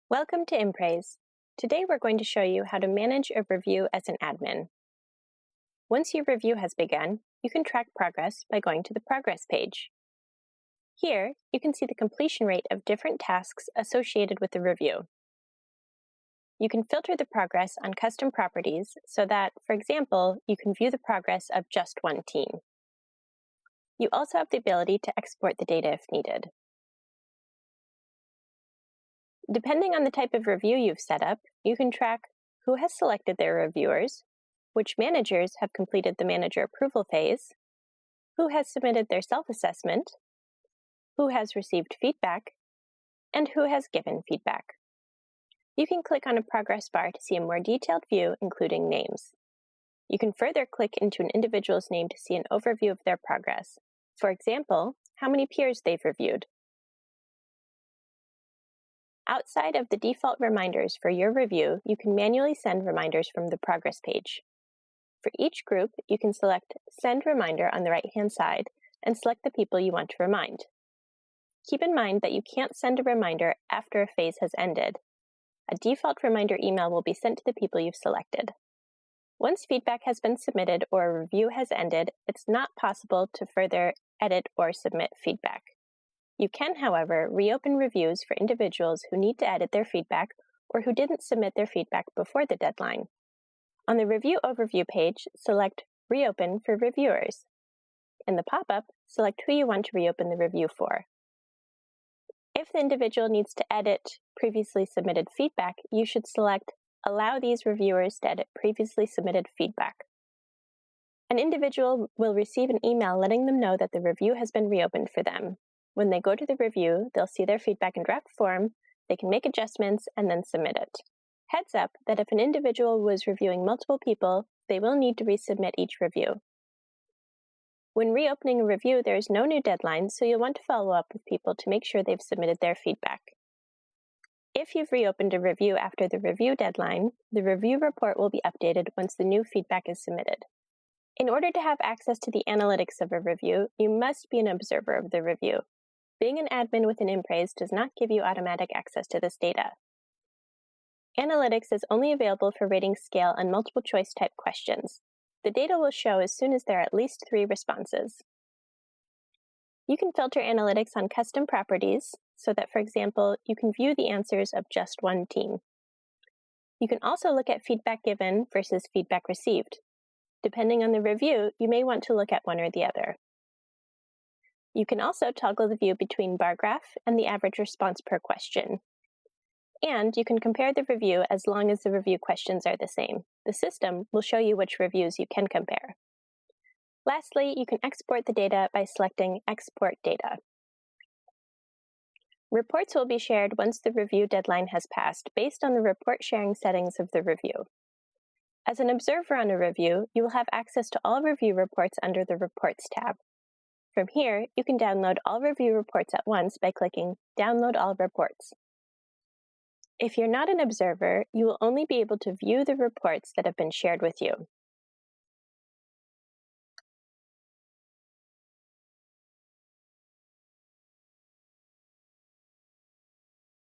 Welcome to Impraise. Today we're going to show you how to manage a review as an admin. Once your review has begun, you can track progress by going to the Progress page. Here, you can see the completion rate of different tasks associated with the review. You can filter the progress on custom properties so that, for example, you can view the progress of just one team. You also have the ability to export the data if needed. Depending on the type of review you've set up, you can track who has selected their reviewers, which managers have completed the manager approval phase, who has submitted their self-assessment, who has received feedback, and who has given feedback. You can click on a progress bar to see a more detailed view, including names. You can further click into an individual's name to see an overview of their progress. For example, how many peers they've reviewed. Outside of the default reminders for your review, you can manually send reminders from the Progress page. For each group, you can select Send Reminder on the right-hand side and select the people you want to remind. Keep in mind that you can't send a reminder after a phase has ended. A default reminder email will be sent to the people you've selected. Once feedback has been submitted or a review has ended, it's not possible to further edit or submit feedback. You can, however, reopen reviews for individuals who need to edit their feedback or who didn't submit their feedback before the deadline. On the Review Overview page, select Reopen for Reviewers. In the pop-up, select who you want to reopen the review for. If the individual needs to edit previously submitted feedback, you should select Allow these reviewers to edit previously submitted feedback. An individual will receive an email letting them know that the review has been reopened for them. When they go to the review, they'll see their feedback in draft form, they can make adjustments, and then submit it. Heads up that if an individual was reviewing multiple people, they will need to resubmit each review. When reopening a review, there is no new deadline, so you'll want to follow up with people to make sure they've submitted their feedback. If you've reopened a review after the review deadline, the review report will be updated once the new feedback is submitted. In order to have access to the analytics of a review, you must be an observer of the review. Being an admin within Impraise does not give you automatic access to this data. Analytics is only available for rating scale on multiple choice type questions. The data will show as soon as there are at least 3 responses. You can filter analytics on custom properties so that, for example, you can view the answers of just one team. You can also look at feedback given versus feedback received. Depending on the review, you may want to look at one or the other. You can also toggle the view between bar graph and the average response per question. And you can compare the review as long as the review questions are the same. The system will show you which reviews you can compare. Lastly, you can export the data by selecting Export Data. Reports will be shared once the review deadline has passed based on the report sharing settings of the review. As an observer on a review, you will have access to all review reports under the Reports tab. From here, you can download all review reports at once by clicking Download All Reports. If you're not an observer, you will only be able to view the reports that have been shared with you.